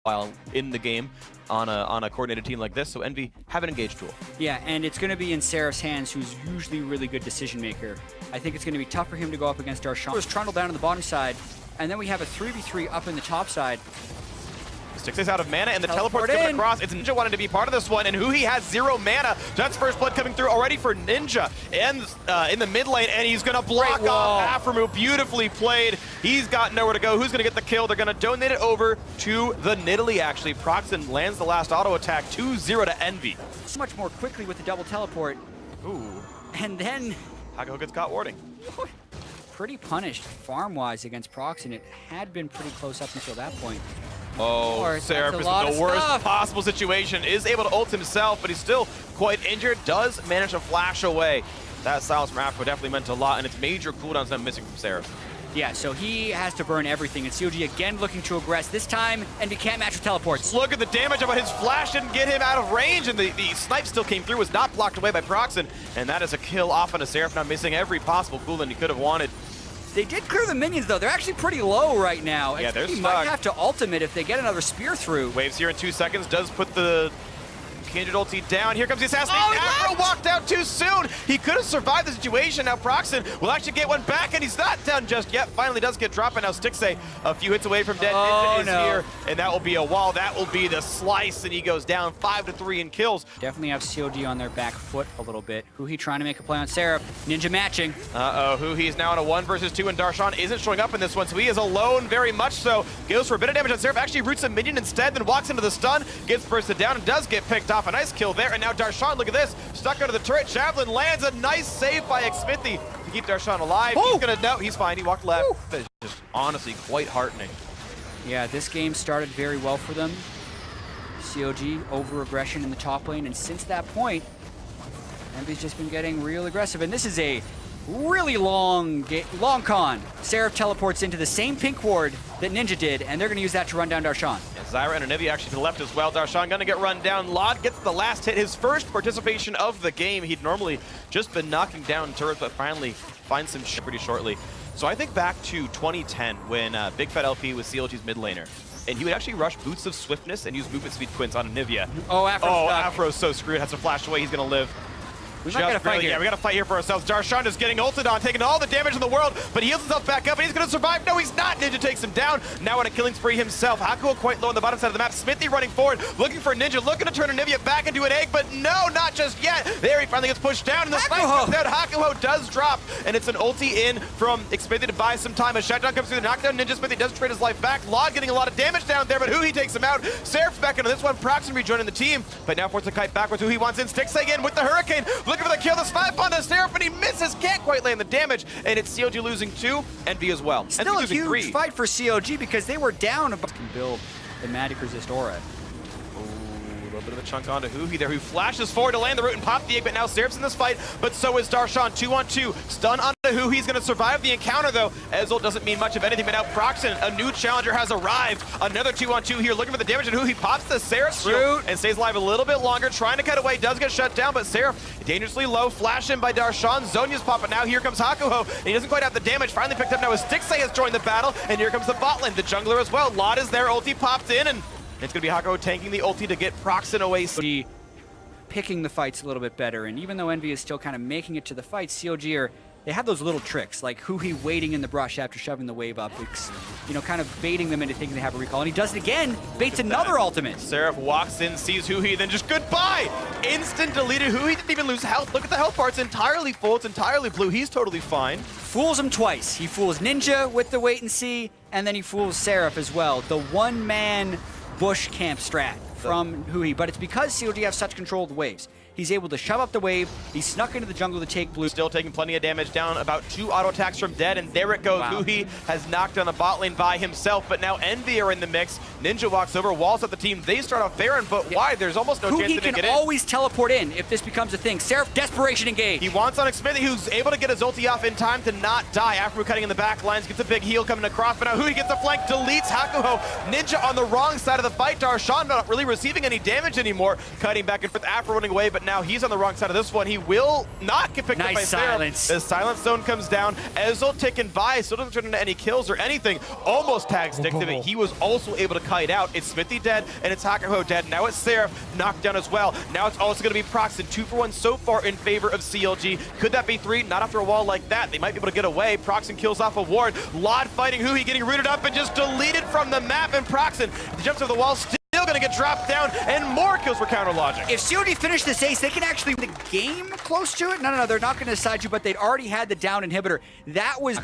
while in the game on a coordinated team like this, so Envy have an engaged tool. Yeah, and it's going to be in Seraph's hands, who's usually a really good decision maker. I think it's going to be tough for him to go up against Darshan. There's Trundle down on the bottom side, and then we have a 3v3 up in the top side. Sticks out of mana, and the teleport's coming across. It's Ninja wanting to be part of this one, and Huhi has 0 mana. That's first blood coming through already for Ninja, and in the mid lane, and he's gonna block off Aframu. Beautifully played. He's got nowhere to go. Who's gonna get the kill? They're gonna donate it over to the Nidalee, actually. Proxen lands the last auto attack, 2-0 to Envy. So much more quickly with the double teleport. Ooh. And then Hakuho gets caught warding. Pretty punished farm-wise against Proxen. It had been pretty close up until that point. Oh, Seraph is in the worst possible situation. Is able to ult himself, but he's still quite injured. Does manage to flash away. That silence from Afro definitely meant a lot, and it's major cooldowns that missing from Seraph. Yeah, so he has to burn everything, and CLG again looking to aggress. This time, Envy can't match with teleports. Look at the damage, but his flash didn't get him out of range, and the snipe still came through, was not blocked away by Proxen, and that is a kill off on a Seraph, now missing every possible cooldown he could have wanted. They did clear the minions, though. They're actually pretty low right now. Yeah, they're stuck. Might have to ultimate if they get another spear through. Waves here in 2 seconds, does put the Kindred ulti down. Here comes the assassination. Oh, Afro walked out too soon. He could have survived the situation. Now Proxen will actually get one back, and he's not down just yet. Finally does get dropped, and now Stixay a few hits away from dead. Ninja is here, and that will be a wall. That will be the slice, and he goes down 5-3 in kills. Definitely have CLG on their back foot a little bit. Huhi trying to make a play on Seraph. Ninja matching. Huhi is now on a 1 versus 2, and Darshan isn't showing up in this one, so he is alone very much so. Goes for a bit of damage on Seraph, actually roots a minion instead, then walks into the stun, gets bursted down, and does get picked off. A nice kill there. And now Darshan, look at this, stuck under the turret. Javelin lands, a nice save by Xmithy to keep Darshan alive. Ooh. He's gonna, no, he's fine, he walked left. That is just honestly quite heartening. Yeah, this game started very well for them. CLG over aggression in the top lane, and since that point, Envy's just been getting real aggressive. And this is a really long con. Seraph teleports into the same pink ward that Ninja did, and they're gonna use that to run down Darshan. Zyra and Anivia actually to the left as well. Darshan gonna get run down. Lod gets the last hit, his first participation of the game. He'd normally just been knocking down turrets, but finally finds some shit pretty shortly. So I think back to 2010 when Big Fat LP was CLG's mid laner, and he would actually rush Boots of Swiftness and use movement speed quints on Anivia. Oh, Afro's so screwed, has to flash away, he's gonna live. We might get a fight here. Yeah, we got to fight here for ourselves. Darshan is getting ulted on, taking all the damage in the world, but he heals himself back up, and he's going to survive. No, he's not. Ninja takes him down. Now on a killing spree himself. Hakuho quite low on the bottom side of the map. Smithy running forward, looking for Ninja, looking to turn Anivia back into an egg, but no, not just yet. There, he finally gets pushed down, and the snipe comes out. Hakuho does drop, and it's an ulti in from Xmithy to buy some time. A shutdown comes through the knockdown. Ninja Smithy does trade his life back. Lod getting a lot of damage down there, but Huhi takes him out. Seraph's back into this one. Proxen rejoining the team, but now forces a kite backwards. Huhi wants in. Stixay in with the Hurricane, looking for the kill. The snipe on the Seraph, but he misses, can't quite land the damage, and it's CLG losing 2, Envy as well. Still Envy a huge 3. fight for CLG because they were down. Can build the magic resist aura. A little bit of a chunk onto Huhi there, who flashes forward to land the root and pop the egg, but now Seraph's in this fight, but so is Darshan. 2-on-2, stun onto Huhi. He's going to survive the encounter, though. Ezreal doesn't mean much of anything, but now Proxen, a new challenger, has arrived. Another 2-on-2 here, looking for the damage, and Huhi pops the Seraph's shield and stays alive a little bit longer, trying to cut away, does get shut down, but Seraph dangerously low, flash in by Darshan. Zonya's popping now. Here comes Hakuho, and he doesn't quite have the damage. Finally picked up now as Stixay has joined the battle, and here comes the bot lane, the jungler as well. Lod is there, ulti popped in, and it's going to be Hakuho tanking the ulti to get Proxen away. Picking the fights a little bit better, and even though Envy is still kind of making it to the fight, CLG they have those little tricks, like Huhi waiting in the brush after shoving the wave up, you know, kind of baiting them into thinking they have a recall, and he does it again, baits another ultimate. Seraph walks in, sees Huhi, then just goodbye! Instant deleted. Huhi didn't even lose health. Look at the health bar, it's entirely full, it's entirely blue. He's totally fine. Fools him twice. He fools Ninja with the wait and see, and then he fools Seraph as well. The one-man bush camp strat from Huhi, but it's because CLG have such control of the waves. He's able to shove up the wave. He snuck into the jungle to take blue. Still taking plenty of damage, down about 2 auto attacks from dead, and there it goes. Wow. Huhi has knocked down the bot lane by himself, but now Envy are in the mix. Ninja walks over, walls up the team. They start off Baron, but why? There's almost no chance Huhi to get in. can always teleport in if this becomes a thing. Seraph, desperation engage. He wants on Xmithy, who's able to get his ulti off in time to not die. After cutting in the back lines, gets a big heal coming across, but now Huhi gets a flank, deletes Hakuho. Ninja on the wrong side of the fight. Darshan not really receiving any damage anymore. Cutting back and forth, after running away, but but now he's on the wrong side of this one. He will not get picked up by Nice Sarah. silence. The silence zone comes down. Ezel taken by, still doesn't turn into any kills or anything. Almost tags Stick to it. He was also able to kite out. It's Smithy dead, and it's Hakuho dead. Now it's Seraph knocked down as well. Now it's also going to be Proxen. 2 for 1 so far in favor of CLG. Could that be 3? Not after a wall like that. They might be able to get away. Proxen kills off a ward. Lod fighting Huhi, getting rooted up and just deleted from the map. And Proxen, he jumps over the wall, still going to get dropped down, and more kills for Counter Logic. If COD finish this ace, they can actually win the game close to it. No, they're not going to side you, but they'd already had the down inhibitor. That was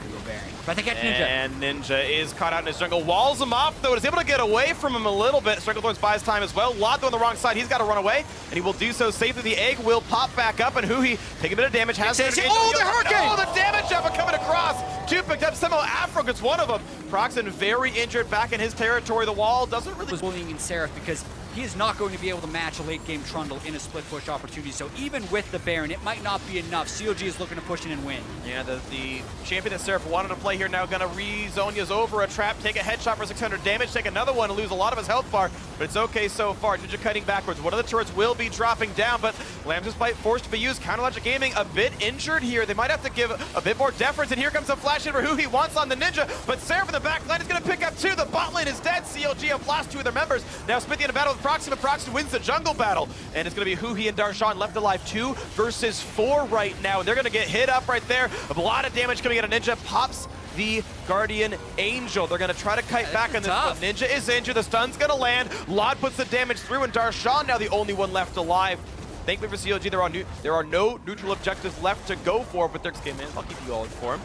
but they catch Ninja. And Ninja is caught out in his jungle. Walls him off, though. Is able to get away from him a little bit. Stranglethorns buys time as well. Lotto on the wrong side. He's got to run away, and he will do so safely. The egg will pop back up, and Huhi taking a bit of damage. Has the hurricane! Oh, the damage jump coming across. 2 picked up. Somehow Afro gets one of them. Proxen very injured back in his territory. The wall doesn't really... was bullying in Seraph because he is not going to be able to match a late game Trundle in a split push opportunity. So even with the Baron, it might not be enough. CLG is looking to push in and win. Yeah, the champion that Seraph wanted to play here now gonna re-Zonya's over a trap, take a headshot for 600 damage, take another one and lose a lot of his health bar, but it's okay so far. Ninja cutting backwards. One of the turrets will be dropping down, but Lamb's Bite forced to be used. Counter Logic Gaming a bit injured here. They might have to give a bit more deference, and here comes a flash in for who he wants on the Ninja, but Seraph in the back line is gonna pick up 2. The bot lane is dead. CLG have lost 2 of their members. Now Smithy in a battle with Proxen, but Proxen wins the jungle battle, and it's gonna be Huhi and Darshan left alive 2 versus 4 right now, and they're gonna get hit up right there. A lot of damage coming out of Ninja. Pops the Guardian Angel. They're gonna try to kite back on this one. Ninja is injured. The stun's gonna land. Lod puts the damage through, and Darshan now the only one left alive. Thankfully for CLG, there are no neutral objectives left to go for, but they're game in. I'll keep you all informed.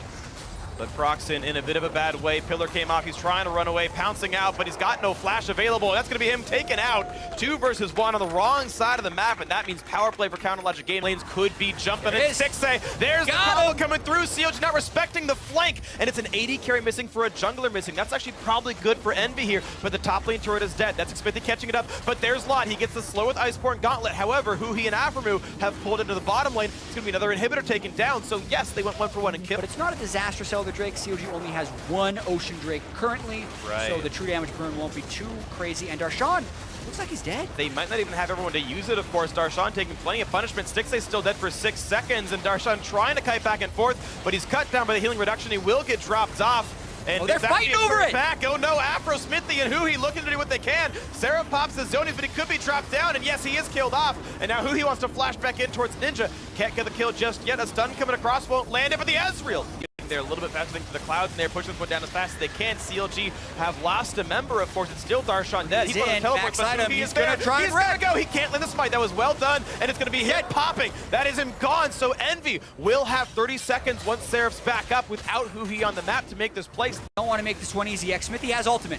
But Proxen in a bit of a bad way. Pillar came off. He's trying to run away, pouncing out, but he's got no flash available. That's going to be him taken out. 2 versus 1 on the wrong side of the map, and that means power play for Counter Logic Game. Lanes could be jumping in 6A. There's the combo coming through. CLG not respecting the flank, and it's an 80 carry missing for a jungler missing. That's actually probably good for Envy here, but the top lane turret is dead. That's Smithy catching it up, but there's Lot. He gets the slow with Iceborne Gauntlet. However, Huhi and Aframu have pulled into the bottom lane. It's going to be another inhibitor taken down, so yes, they went 1 for 1 and killed. But it's not a disastrous Elder Drake. CLG only has 1 Ocean Drake currently, so the true damage burn won't be too crazy. And Darshan looks like he's dead. They might not even have everyone to use it, of course. Darshan taking plenty of punishment. Stixay's still dead for 6 seconds, and Darshan trying to kite back and forth, but he's cut down by the healing reduction. He will get dropped off. And they're fighting over it! Back. Oh no, Afro, Smithy, and Huhi looking to do what they can. Sarah pops the zonies, but he could be dropped down, and yes, he is killed off. And now Huhi wants to flash back in towards Ninja. Can't get the kill just yet. A stun coming across, won't land it, but the Ezreal. They're a little bit faster than the clouds, and they're pushing this one down as fast as they can. CLG have lost a member, of course. It's still Darshan dead. He's on the teleport, but he's gonna try and gonna go. He can't land the smite. That was well done, and it's gonna be hit popping. That is him gone. So Envy will have 30 seconds once Seraph's back up without Huhi on the map to make this place. Don't want to make this one easy. Smithy has ultimate.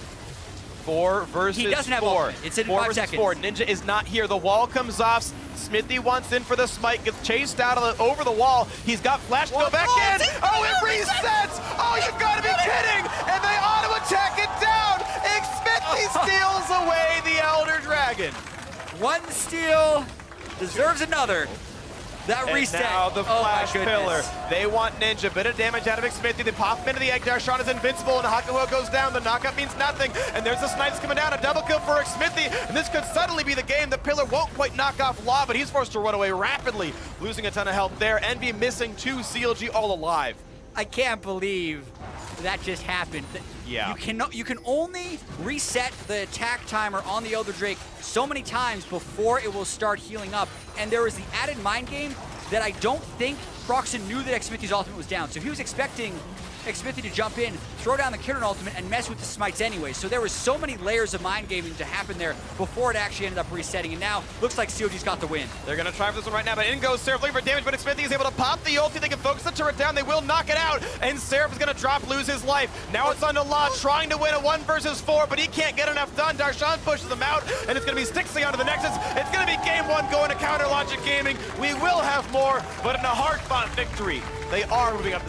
4 versus 4. He doesn't have ultimate. It's in 5 seconds. 4. Ninja is not here. The wall comes off. Smithy wants in for the smite, gets chased out of over the wall. He's got flash to go back in. Oh, it resets. Oh, you've got to be kidding. And they auto attack it down. Smithy steals away the Elder Dragon. 1 steal deserves another. That and reset. Now the flash pillar. Goodness. They want Ninja. Bit of damage out of Smithy. They pop into the egg. Darshan is invincible, and Hakuho goes down. The knockup means nothing. And there's the snipes coming down. A double kill for Smithy. And this could suddenly be the game. The pillar won't quite knock off Law, but he's forced to run away rapidly, losing a ton of health there. Envy missing 2. CLG all alive. I can't believe that just happened. Yeah. You can only reset the attack timer on the Elder Drake so many times before it will start healing up. And there was the added mind game that I don't think Proxen knew that Xmithy's ultimate was down. So he was expecting Xmithy to jump in, throw down the Kieran ultimate, and mess with the smites anyway. So there was so many layers of mind gaming to happen there before it actually ended up resetting. And now looks like CLG's got the win. They're gonna try for this one right now, but in goes Seraph looking for damage, but Xmithy is able to pop the ulti. They can focus the turret down. They will knock it out, and Seraph is gonna lose his life. Now it's on to Law, trying to win a 1 versus 4, but he can't get enough done. Darshan pushes him out, and it's gonna be Stixay onto the Nexus. It's gonna be game 1 going to Counter Logic Gaming. We will have more, but in a hard-fought victory, they are moving up.